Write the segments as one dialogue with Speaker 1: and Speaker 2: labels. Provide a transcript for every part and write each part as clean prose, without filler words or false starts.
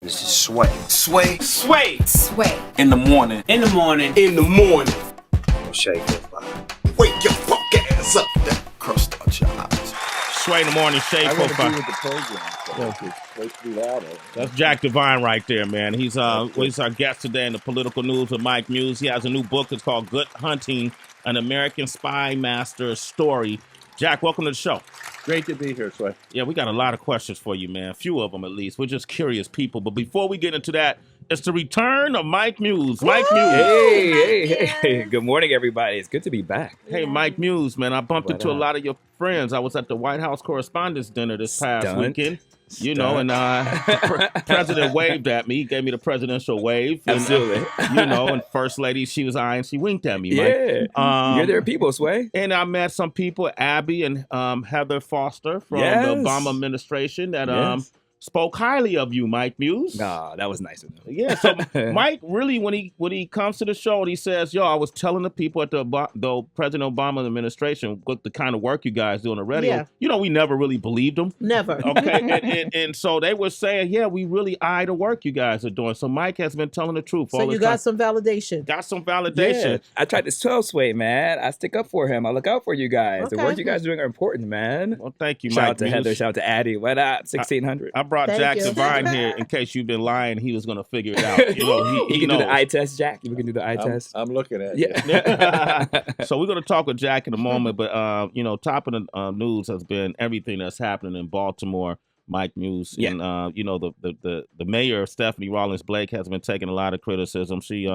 Speaker 1: This is Sway.
Speaker 2: Sway.
Speaker 3: Sway.
Speaker 4: Sway.
Speaker 2: In the morning.
Speaker 3: In the morning.
Speaker 2: In the morning.
Speaker 1: Shake your body.
Speaker 2: Wake your fuck ass up. That crust out your eyes.
Speaker 5: Sway in the morning, Shade
Speaker 6: I want to
Speaker 5: Profile.
Speaker 6: be with the program. So it's way too loud.
Speaker 5: That's Jack Devine right there, man. He's our guest today in the political news with Mike Muse. He has a new book. It's called Good Hunting, An American Spy Master's Story. Jack, welcome to the show.
Speaker 6: Great to be here, Sway.
Speaker 5: Yeah, we got a lot of questions for you, man. A few of them, at least. We're just curious people. But before we get into that, it's the return of Mike Muse. Mike Muse.
Speaker 7: Hey. Good morning, everybody. It's good to be back.
Speaker 5: Hey, Mike Muse, man. I bumped into a lot of your friends. I was at the White House Correspondents' Dinner this past weekend. You know, and President waved at me. He gave me the presidential wave. And,
Speaker 7: Absolutely.
Speaker 5: And First Lady, she was eyeing. She winked at me, Mike.
Speaker 7: Yeah. You're their people, Sway.
Speaker 5: And I met some people, Abby and Heather Foster from the Obama administration that spoke highly of you, Mike Muse.
Speaker 7: Nah, that was nice of them.
Speaker 5: Yeah, so Mike really, when he comes to the show and he says, "Yo, I was telling the people at the President Obama administration what the kind of work you guys do on the radio."
Speaker 4: Yeah.
Speaker 5: You know, we never really believed them.
Speaker 4: Never.
Speaker 5: Okay, and so they were saying, "Yeah, we really eye the work you guys are doing." So Mike has been telling the truth.
Speaker 4: So you got some validation.
Speaker 5: Got some validation.
Speaker 7: Yeah. I tried to tell Sway, man. I stick up for him. I look out for you guys. The
Speaker 4: Okay.
Speaker 7: work you guys are doing are important, man.
Speaker 5: Well, thank you,
Speaker 7: Shout
Speaker 5: Mike.
Speaker 7: out to
Speaker 5: Muse.
Speaker 7: Heather. Shout out to Addie. What up? 1600.
Speaker 5: I brought
Speaker 4: Thank
Speaker 5: Jack
Speaker 4: you.
Speaker 5: Devine here in case you've been lying. He was going to figure it out. You know,
Speaker 7: he can do
Speaker 5: knows.
Speaker 7: the eye test, Jack. You can do the eye test.
Speaker 6: I'm looking at
Speaker 7: Yeah.
Speaker 5: So we're going to talk with Jack in a moment, but top of the news has been everything that's happening in Baltimore. Mike Muse, and the mayor Stephanie Rawlings Blake has been taking a lot of criticism. She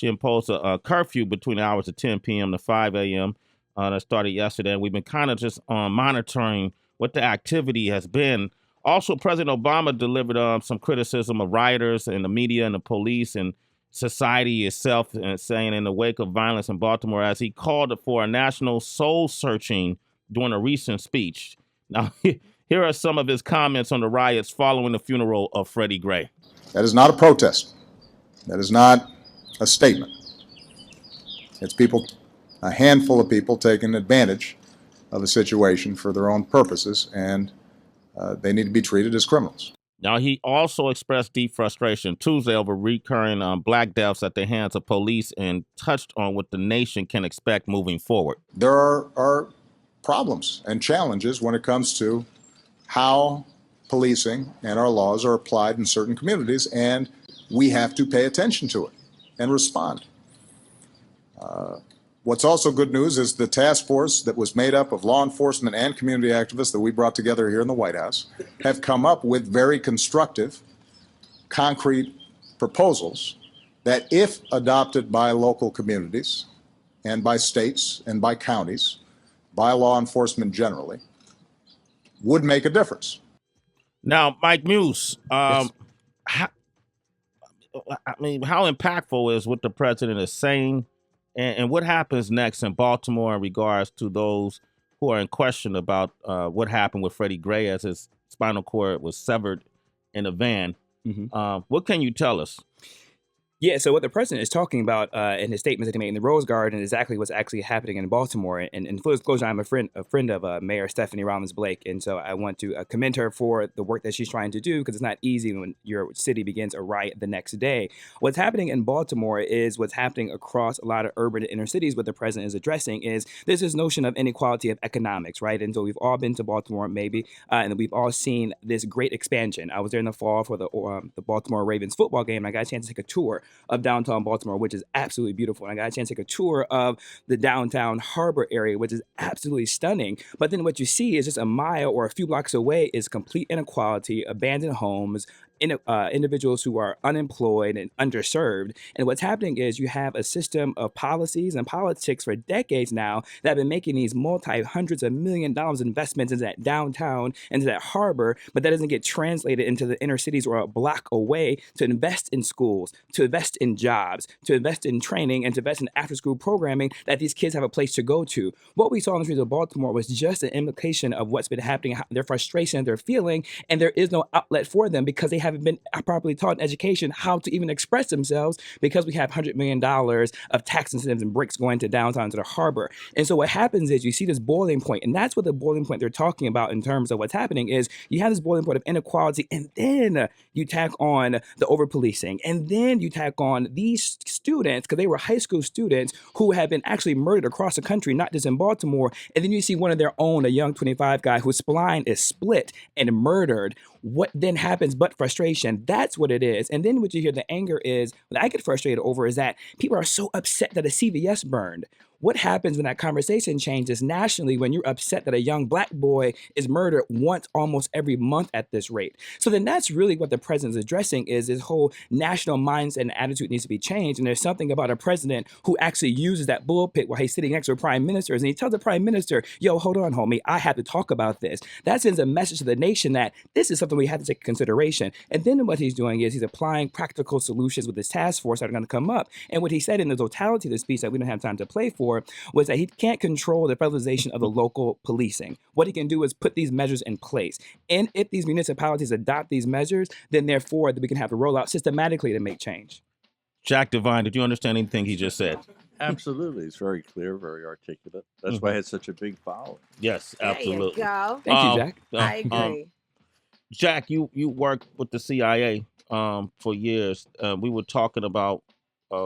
Speaker 5: imposed a curfew between the hours of 10 p.m. to 5 a.m. That started yesterday, and we've been kind of just monitoring what the activity has been. Also, President Obama delivered some criticism of rioters and the media and the police and society itself, and saying in the wake of violence in Baltimore, as he called for a national soul searching during a recent speech. Now, here are some of his comments on the riots following the funeral of Freddie Gray.
Speaker 8: That is not a protest. That is not a statement. It's people, a handful of people taking advantage of a situation for their own purposes, and they need to be treated as criminals.
Speaker 5: Now, he also expressed deep frustration Tuesday over recurring black deaths at the hands of police and touched on what the nation can expect moving forward.
Speaker 8: There are problems and challenges when it comes to how policing and our laws are applied in certain communities, and we have to pay attention to it and respond. What's also good news is the task force that was made up of law enforcement and community activists that we brought together here in the White House have come up with very constructive, concrete proposals that, if adopted by local communities and by states and by counties, by law enforcement generally, would make a difference.
Speaker 5: Now, Mike Muse,
Speaker 8: Yes.
Speaker 5: how impactful is what the president is saying? And what happens next in Baltimore in regards to those who are in question about what happened with Freddie Gray as his spinal cord was severed in a van?
Speaker 7: Mm-hmm.
Speaker 5: What can you tell us?
Speaker 7: Yeah, so what the president is talking about in his statements that he made in the Rose Garden is exactly what's actually happening in Baltimore. And in full disclosure, I'm a friend of Mayor Stephanie Rawlings Blake, and so I want to commend her for the work that she's trying to do, because it's not easy when your city begins a riot the next day. What's happening in Baltimore is what's happening across a lot of urban inner cities. What the president is addressing is there's this notion of inequality of economics, right? And so we've all been to Baltimore, maybe, and we've all seen this great expansion. I was there in the fall for the Baltimore Ravens football game, and I got a chance to take a tour of downtown Baltimore, which is absolutely beautiful. And I got a chance to take a tour of the downtown harbor area, which is absolutely stunning. But then what you see is just a mile or a few blocks away is complete inequality, abandoned homes, individuals who are unemployed and underserved. And what's happening is you have a system of policies and politics for decades now that have been making these multi-hundreds of $1 million investments into that downtown, into that harbor, but that doesn't get translated into the inner cities or a block away to invest in schools, to invest in jobs, to invest in training, and to invest in after-school programming that these kids have a place to go to. What we saw in the streets of Baltimore was just an implication of what's been happening, their frustration they're feeling, and there is no outlet for them because they have haven't been properly taught in education how to even express themselves because we have $100 million of tax incentives and bricks going to downtown to the harbor. And so what happens is you see this boiling point, and that's what the boiling point they're talking about in terms of what's happening is you have this boiling point of inequality, and then you tack on the over policing, and then you tack on these students, because they were high school students who have been actually murdered across the country, not just in Baltimore. And then you see one of their own, a young 25 guy whose spine is split and murdered. What then happens but frustration? That's what it is. And then what you hear the anger is, what I get frustrated over is that people are so upset that a CVS burned. What happens when that conversation changes nationally when you're upset that a young black boy is murdered once almost every month at this rate? So then that's really what the president's addressing is this whole national mindset and attitude needs to be changed. And there's something about a president who actually uses that bullpit while he's sitting next to prime ministers and he tells the prime minister, yo, hold on, homie, I have to talk about this. That sends a message to the nation that this is something we have to take into consideration. And then what he's doing is he's applying practical solutions with this task force that are going to come up. And what he said in the totality of the speech that we don't have time to play for was that he can't control the federalization of the local policing. What he can do is put these measures in place. And if these municipalities adopt these measures, then therefore we can have to roll out systematically to make change.
Speaker 5: Jack Devine, did you understand anything he just said?
Speaker 6: Absolutely. It's very clear, very articulate. That's why it had such a big following.
Speaker 5: Yes, absolutely.
Speaker 3: There you go.
Speaker 7: Thank you, Jack.
Speaker 3: I agree.
Speaker 5: Jack, you worked with the CIA for years. We were talking about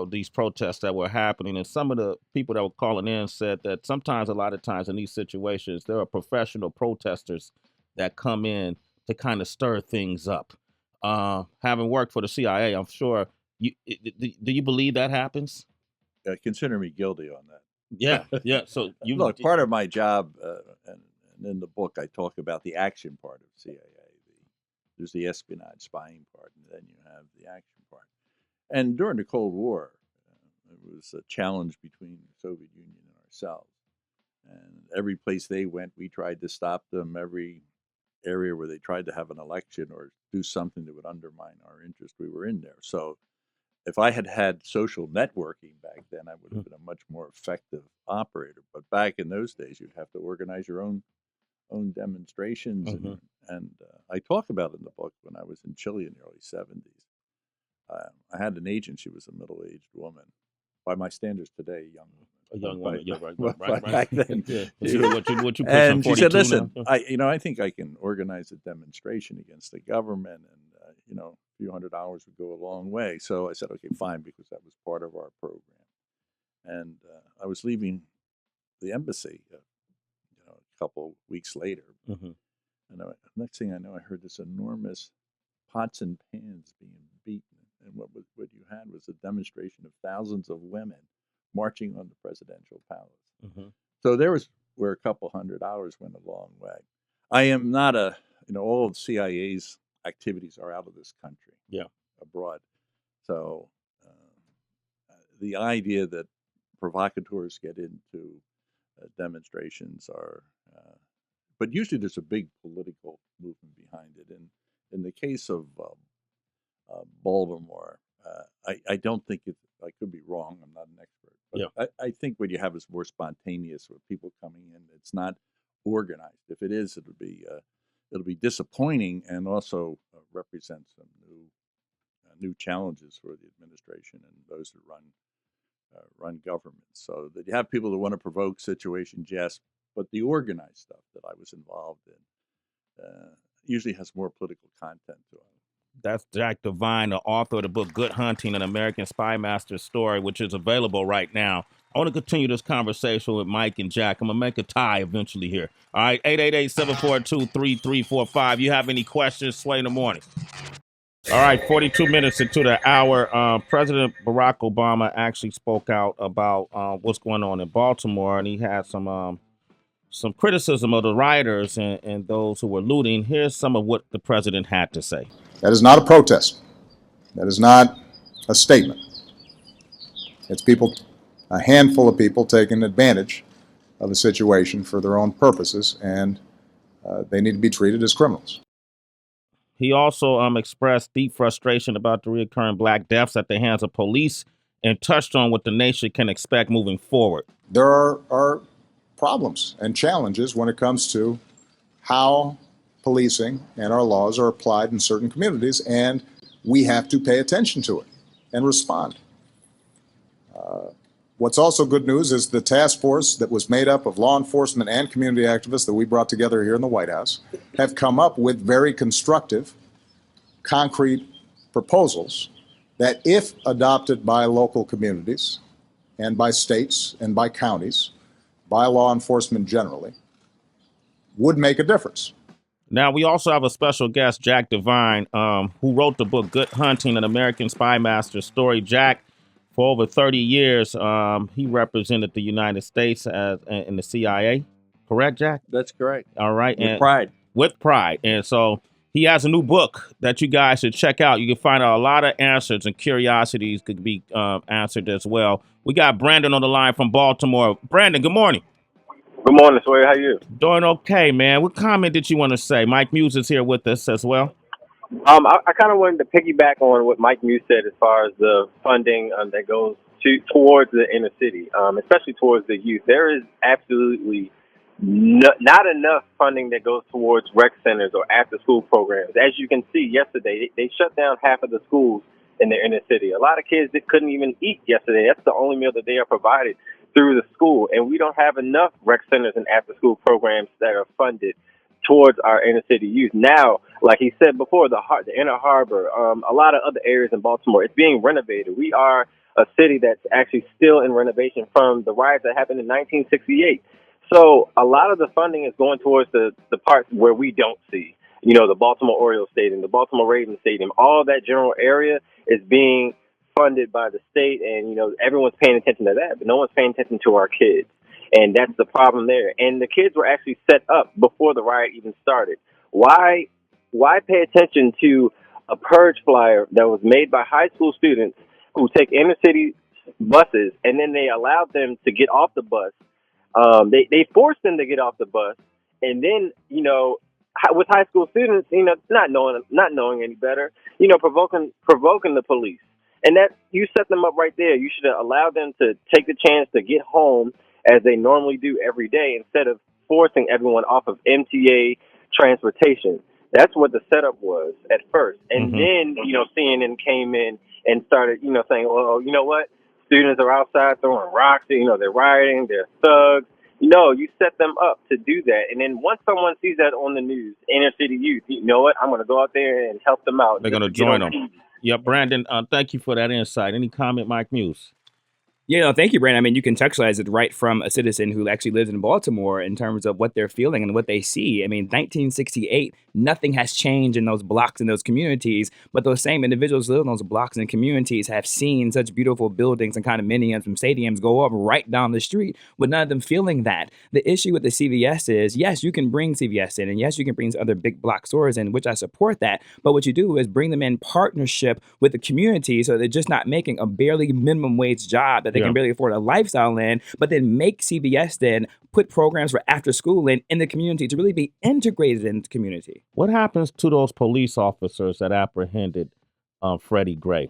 Speaker 5: these protests that were happening, and some of the people that were calling in said that sometimes, a lot of times in these situations, there are professional protesters that come in to kind of stir things up. Having worked for the CIA, I'm sure, do you believe that happens?
Speaker 6: Consider me guilty on that.
Speaker 5: Yeah, yeah. So you
Speaker 6: Look, part of my job, and in the book, I talk about the action part of CIA. There's the espionage, spying part, and then you have the action part. And during the Cold War, it was a challenge between the Soviet Union and ourselves. And every place they went, we tried to stop them. Every area where they tried to have an election or do something that would undermine our interest, we were in there. So if I had had social networking back then, I would have been a much more effective operator. But back in those days, you'd have to organize your own demonstrations. And I talk about it in the book when I was in Chile in the early 70s. I had an agent. She was a middle-aged woman. By my standards today, a young woman.
Speaker 5: Yeah, right.
Speaker 6: Back then,
Speaker 5: What you
Speaker 6: and she said, "Listen,
Speaker 5: now?
Speaker 6: I think I can organize a demonstration against the government, and a few $100 would go a long way." So I said, "Okay, fine," because that was part of our program. And I was leaving the embassy, a couple weeks later, and next thing I know, I heard this enormous pots and pans being beaten. And what you had was a demonstration of thousands of women marching on the presidential palace. So there was where a couple $100 went a long way. I am not all of CIA's activities are out of this country, abroad. So the idea that provocateurs get into demonstrations but usually there's a big political movement behind it. And in the case of Baltimore, I don't think I could be wrong. I'm not an expert, but I think what you have is more spontaneous with people coming in. It's not organized. If it is, it'll be disappointing and also represent some new challenges for the administration and those that run government. So that you have people that want to provoke situations, yes, but the organized stuff that I was involved in usually has more political content to it.
Speaker 5: That's Jack Devine, the author of the book Good Hunting, an American Spy Master Story, which is available right now. I want to continue this conversation with Mike and Jack. I'm going to make a tie eventually here. All right, 888-742-3345. You have any questions, Sway in the morning? All right, 42 minutes into the hour. President Barack Obama actually spoke out about what's going on in Baltimore, and he had some criticism of the rioters and those who were looting. Here's some of what the president had to say.
Speaker 8: That is not a protest. That is not a statement. It's a handful of people taking advantage of a situation for their own purposes, and they need to be treated as criminals.
Speaker 5: He also expressed deep frustration about the recurring black deaths at the hands of police and touched on what the nation can expect moving forward.
Speaker 8: There are problems and challenges when it comes to how policing and our laws are applied in certain communities, and we have to pay attention to it and respond. What's also good news is the task force that was made up of law enforcement and community activists that we brought together here in the White House have come up with very constructive, concrete proposals that, if adopted by local communities and by states and by counties, by law enforcement generally, would make a difference.
Speaker 5: Now, we also have a special guest, Jack Devine, who wrote the book Good Hunting, an American Spy Master Story. Jack, for over 30 years, he represented the United States in the CIA. Correct, Jack?
Speaker 6: That's correct.
Speaker 5: All right.
Speaker 6: With pride.
Speaker 5: With pride. And so he has a new book that you guys should check out. You can find out a lot of answers, and curiosities could be answered as well. We got Brandon on the line from Baltimore. Brandon, good morning.
Speaker 3: Good morning, Sway. How you?
Speaker 5: Doing okay, man. What comment did you want to say? Mike Muse is here with us as well.
Speaker 3: I kind of wanted to piggyback on what Mike Muse said as far as the funding that goes towards the inner city, especially towards the youth. There is absolutely not enough funding that goes towards rec centers or after-school programs. As you can see, yesterday they shut down half of the schools in the inner city. A lot of kids that couldn't even eat yesterday. That's the only meal that they are provided through the school, and we don't have enough rec centers and after-school programs that are funded towards our inner city youth. Now, like he said before, the inner harbor, a lot of other areas in Baltimore, it's being renovated. We are a city that's actually still in renovation from the riots that happened in 1968. So a lot of the funding is going towards the parts where we don't see. You know, the Baltimore Orioles Stadium, the Baltimore Ravens Stadium, all that general area is being funded by the state, and, you know, everyone's paying attention to that, but no one's paying attention to our kids. And that's the problem there. And the kids were actually set up before the riot even started. Why pay attention to a purge flyer that was made by high school students who take inner city buses, and then they allowed them to get off the bus? They forced them to get off the bus, and then, you know, with high school students, you know, not knowing any better, you know, provoking the police. And that, you set them up right there. You should allow them to take the chance to get home as they normally do every day, instead of forcing everyone off of MTA transportation. That's what the setup was at first. And then, you know, CNN came in and started, you know, saying, well, you know what? Students are outside throwing rocks, you know, they're rioting, they're thugs. No, you set them up to do that. And then once someone sees that on the news, inner city youth, you know what? I'm going to go out there and help them out.
Speaker 5: They're going to join them. Yeah, Brandon, thank you for that insight. Any comment, Mike Muse?
Speaker 7: Yeah, no, thank you, Brandon. I mean, you contextualize it right from a citizen who actually lives in Baltimore in terms of what they're feeling and what they see. I mean, 1968, nothing has changed in those blocks and those communities, but those same individuals live in those blocks and communities have seen such beautiful buildings and condominiums and stadiums go up right down the street with none of them feeling that. The issue with the CVS is, yes, you can bring CVS in, and yes, you can bring other big block stores in, which I support that, but what you do is bring them in partnership with the community, so they're just not making a barely minimum wage job that they can barely afford a lifestyle in, but then make CVS then put programs for after school in the community to really be integrated in the community.
Speaker 5: What happens to those police officers that apprehended Freddie Gray?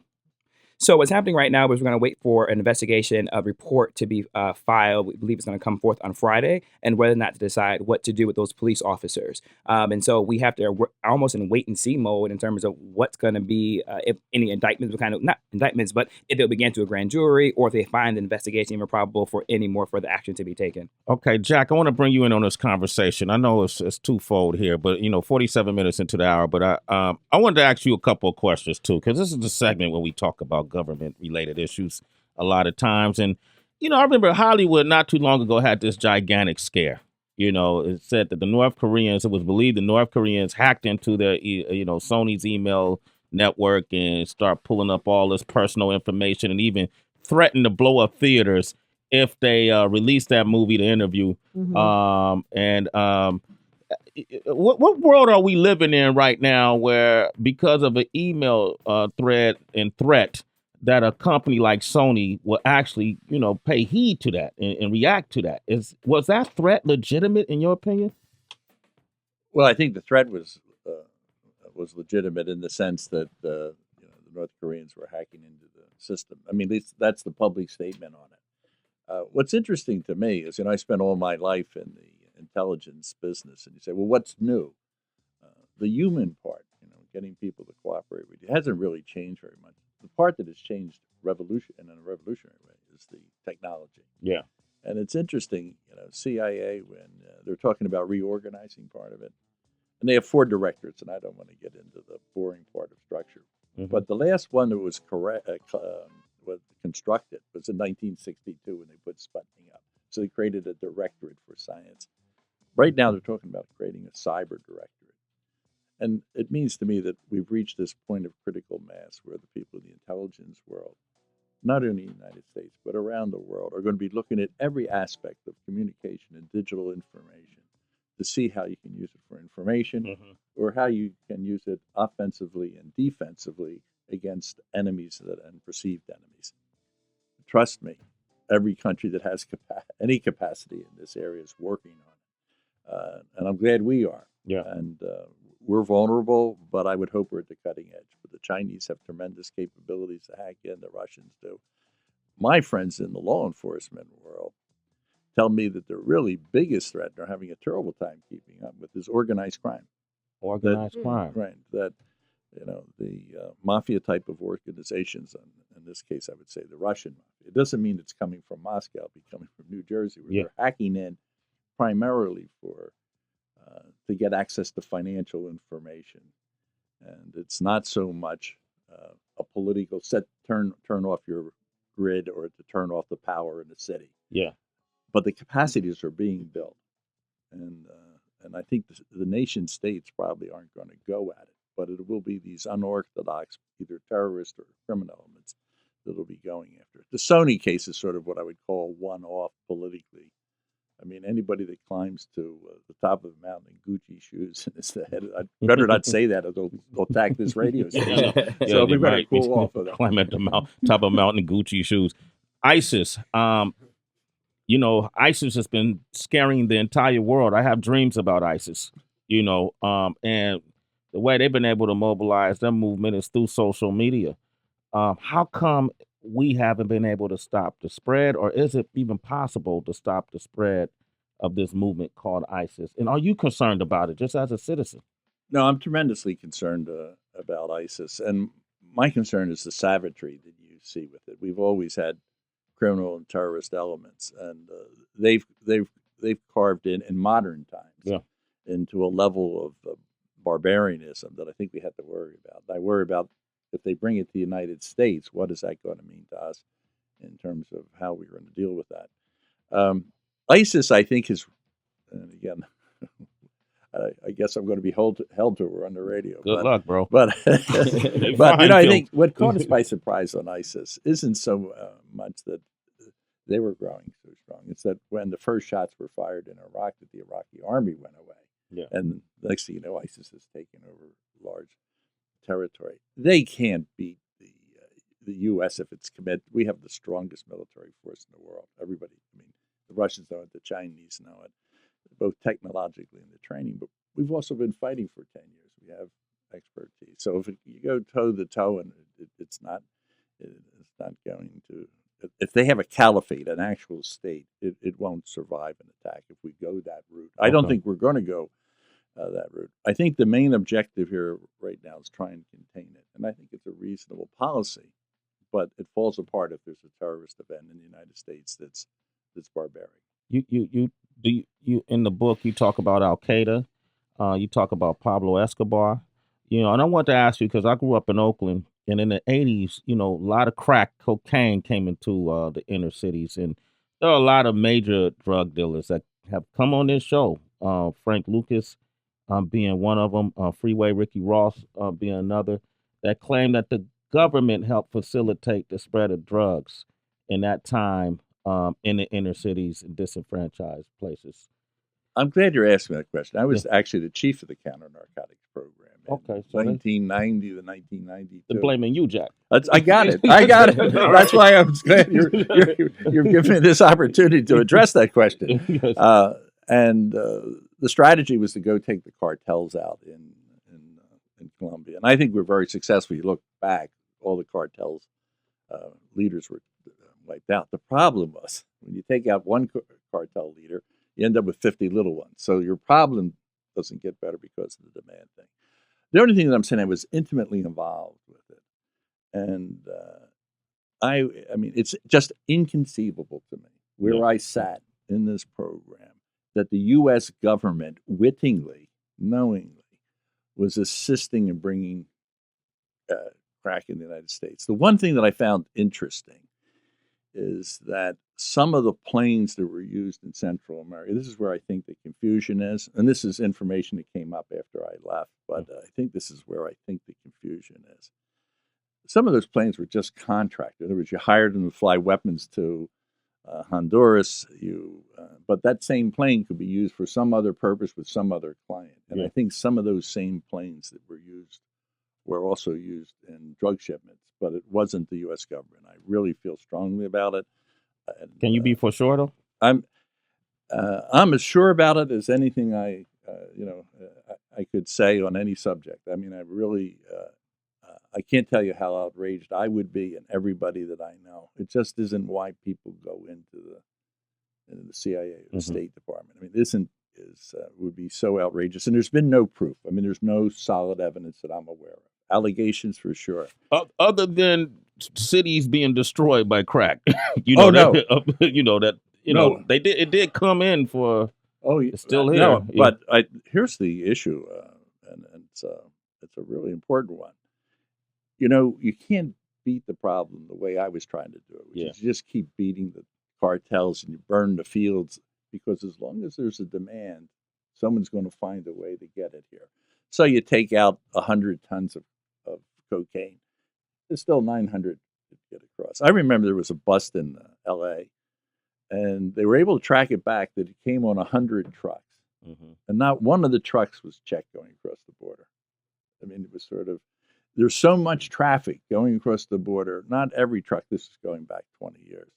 Speaker 7: So what's happening right now is we're going to wait for an investigation, a report to be filed. We believe it's going to come forth on Friday, and whether or not to decide what to do with those police officers. And so we have to, we're almost in wait and see mode in terms of what's going to be, if any indictments, not indictments, but if they'll begin to a grand jury, or if they find the investigation even probable for any more further action to be taken.
Speaker 5: Okay, Jack, I want to bring you in on this conversation. I know it's twofold here, but, you know, 47 minutes into the hour, but I wanted to ask you a couple of questions too, because this is the segment where we talk about government-related issues a lot of times. And, you know, I remember Hollywood not too long ago had this gigantic scare. You know, it said that it was believed the North Koreans hacked into their, Sony's email network and start pulling up all this personal information and even threatened to blow up theaters if they released that movie, The Interview. What world are we living in right now where, because of an email thread and threat, that a company like Sony will actually, you know, pay heed to that and react to that? Was that threat legitimate in your opinion?
Speaker 6: Well, I think the threat was legitimate in the sense that the North Koreans were hacking into the system. I mean, that's the public statement on it. What's interesting to me is, I spent all my life in the intelligence business, and you say, well, what's new? the human part, getting people to cooperate with you, hasn't really changed very much. The part that has changed in a revolutionary way is the technology.
Speaker 5: Yeah.
Speaker 6: And it's interesting, CIA, when they're talking about reorganizing part of it, and they have 4 directorates, and I don't want to get into the boring part of structure.
Speaker 5: Mhm.
Speaker 6: But the last one that was was constructed was in 1962 when they put Sputnik up. So they created a directorate for science. Right now they're talking about creating a cyber directorate. And it means to me that we've reached this point of critical mass where the people in the intelligence world, not only in the United States, but around the world, are going to be looking at every aspect of communication and digital information to see how you can use it for information or how you can use it offensively and defensively against enemies and perceived enemies. Trust me, every country that has any capacity in this area is working on it. And I'm glad we are.
Speaker 5: Yeah.
Speaker 6: And we're vulnerable, but I would hope we're at the cutting edge. But the Chinese have tremendous capabilities to hack in, the Russians do. My friends in the law enforcement world tell me that the really biggest threat they're having a terrible time keeping up with is organized crime.
Speaker 5: Organized crime.
Speaker 6: Right. That, the mafia type of organizations, in this case, I would say the Russian mafia. It doesn't mean it's coming from Moscow, it'll be coming from New Jersey, where they're hacking in primarily to get access to financial information. And it's not so much a political turn off your grid or to turn off the power in the city.
Speaker 5: Yeah.
Speaker 6: But the capacities are being built. And I think the nation states probably aren't going to go at it, but it will be these unorthodox, either terrorist or criminal elements that will be going after it. The Sony case is sort of what I would call one-off politically. I mean, anybody that climbs to the top of the mountain in Gucci shoes and is the head, I'd better not say that or they'll attack this radio station. So we better cool off of that.
Speaker 5: Climb at the top of a mountain in Gucci shoes. ISIS, ISIS has been scaring the entire world. I have dreams about ISIS, and the way they've been able to mobilize their movement is through social media. How come we haven't been able to stop the spread, or is it even possible to stop the spread of this movement called ISIS? And are you concerned about it just as a citizen?
Speaker 6: No, I'm tremendously concerned about ISIS. And my concern is the savagery that you see with it. We've always had criminal and terrorist elements, and they've carved in modern times into a level of barbarianism that I think we have to worry about. I worry about if they bring it to the United States, what is that going to mean to us in terms of how we're going to deal with that? ISIS, I think, is, and again, I guess I'm going to be held to her on the radio.
Speaker 5: Good luck, bro.
Speaker 6: But I think what caught us by surprise on ISIS isn't so much that they were growing so strong. It's that when the first shots were fired in Iraq, that the Iraqi army went away.
Speaker 5: Yeah.
Speaker 6: And the next thing you know, ISIS has taken over large territory. They can't beat the U.S. if it's committed. We have the strongest military force in the world. Everybody, the Russians know it, the Chinese know it, both technologically and the training. But we've also been fighting for 10 years. We have expertise. So if you go toe to toe, and it's not going to. If they have a caliphate, an actual state, it won't survive an attack if we go that route. I don't think we're going to go that route. I think the main objective here right now is trying to contain it, and I think it's a reasonable policy. But it falls apart if there's a terrorist event in the United States that's barbaric.
Speaker 5: You in the book you talk about Al Qaeda, you talk about Pablo Escobar, and I want to ask you because I grew up in Oakland, and in the 80s, a lot of crack cocaine came into the inner cities, and there are a lot of major drug dealers that have come on this show. Frank Lucas being one of them, Freeway Ricky Ross being another, that claim that the government helped facilitate the spread of drugs in that time in the inner cities and disenfranchised places.
Speaker 6: I'm glad you're asking that question. I was actually the chief of the counter narcotics program.
Speaker 5: Okay,
Speaker 6: so 1990 to 1992.
Speaker 5: They're blaming you, Jack.
Speaker 6: I got it. That's why I was glad you're giving me this opportunity to address that question. And the strategy was to go take the cartels out in Colombia, and I think we're very successful. You look back, all the cartels leaders were wiped out. The problem was when you take out one cartel leader, you end up with 50 little ones. So your problem doesn't get better because of the demand thing. The only thing that I'm saying, I was intimately involved with it. And I mean, it's just inconceivable to me where I sat in this program that the U.S. government wittingly, knowingly, was assisting in bringing crack in the United States. The one thing that I found interesting is that some of the planes that were used in Central America, this is where I think the confusion is, and this is information that came up after I left, but I think this is where I think the confusion is. Some of those planes were just contracted. In other words, you hired them to fly weapons to Honduras, but that same plane could be used for some other purpose with some other client. And I think some of those same planes that were used were also used in drug shipments, but it wasn't the U.S. government. I really feel strongly about it. And,
Speaker 5: Can you be for sure though?
Speaker 6: I'm as sure about it as anything I could say on any subject. I mean, I really, I can't tell you how outraged I would be and everybody that I know. It just isn't why people go into the CIA or the State Department. I mean, this would be so outrageous. And there's been no proof. I mean, there's no solid evidence that I'm aware of. Allegations for sure.
Speaker 5: Other than cities being destroyed by crack, it did come in for. Oh, it's still here.
Speaker 6: No, but here's the issue, and it's a really important one. You know, you can't beat the problem the way I was trying to do it, which is you just keep beating the cartels and you burn the fields, because as long as there's a demand, someone's going to find a way to get it here. So you take out 100 tons of cocaine. There's still 900 to get across. I remember there was a bust in L.A., and they were able to track it back that it came on 100 trucks. And not one of the trucks was checked going across the border. I mean, it was sort of, there's so much traffic going across the border. Not every truck, this is going back 20 years.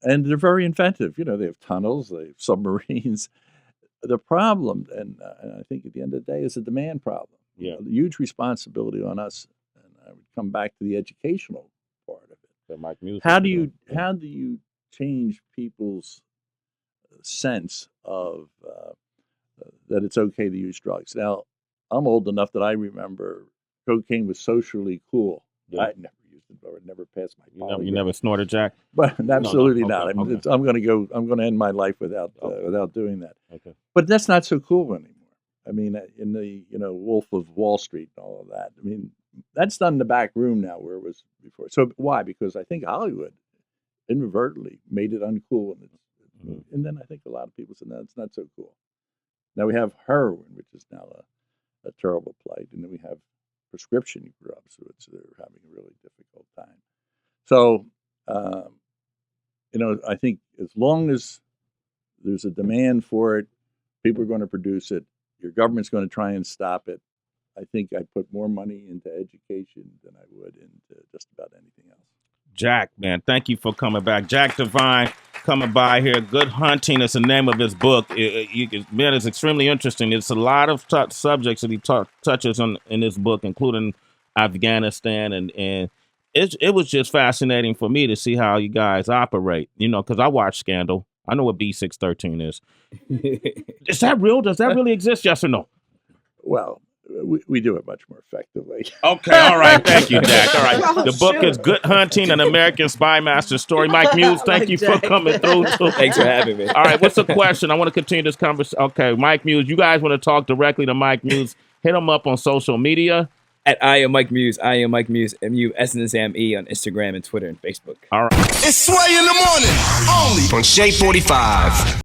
Speaker 6: And they're very inventive. You know, they have tunnels, they have submarines. The problem, and I think at the end of the day, is a demand problem.
Speaker 5: Yeah.
Speaker 6: The huge responsibility on us, and I would come back to the educational part of it. How do you change people's sense of that it's okay to use drugs? Now, I'm old enough that I remember cocaine was socially cool. Yeah. I never used it, or it never passed my polygraph.
Speaker 5: You never snorted, Jack?
Speaker 6: But absolutely
Speaker 5: no.
Speaker 6: not.
Speaker 5: Okay.
Speaker 6: I'm going to end my life without doing that.
Speaker 5: Okay.
Speaker 6: But that's not so cool anymore. I mean, in the Wolf of Wall Street and all of that. I mean, that's done in the back room now, where it was before. So why? Because I think Hollywood inadvertently made it uncool, and then I think a lot of people said, no, it's not so cool. Now we have heroin, which is now a terrible plight, and then we have prescription drugs, which they're having a really difficult time. So, I think as long as there's a demand for it, people are going to produce it. Your government's going to try and stop it. I think I put more money into education than I would into just about anything else.
Speaker 5: Jack, man, thank you for coming back. Jack Devine coming by here. Good Hunting is the name of his book. Man, it's extremely interesting. It's a lot of subjects that he touches on in this book, including Afghanistan. And it was just fascinating for me to see how you guys operate, because I watch Scandal. I know what B613 is. Is that real? Does that really exist? Yes or no?
Speaker 6: Well, we do it much more effectively.
Speaker 5: Okay, all right. Thank you, Jack. All right. The book is Good Hunting, an American Spy Master Story. Mike Muse, thank you for coming through.
Speaker 7: Thanks for having me.
Speaker 5: All right, what's the question? I want to continue this conversation. Okay, Mike Muse, you guys want to talk directly to Mike Muse, hit him up on social media.
Speaker 7: At I am Mike Muse, MUSE on Instagram and Twitter and Facebook.
Speaker 5: All right.
Speaker 2: It's Sway in the morning, only on Shea 45.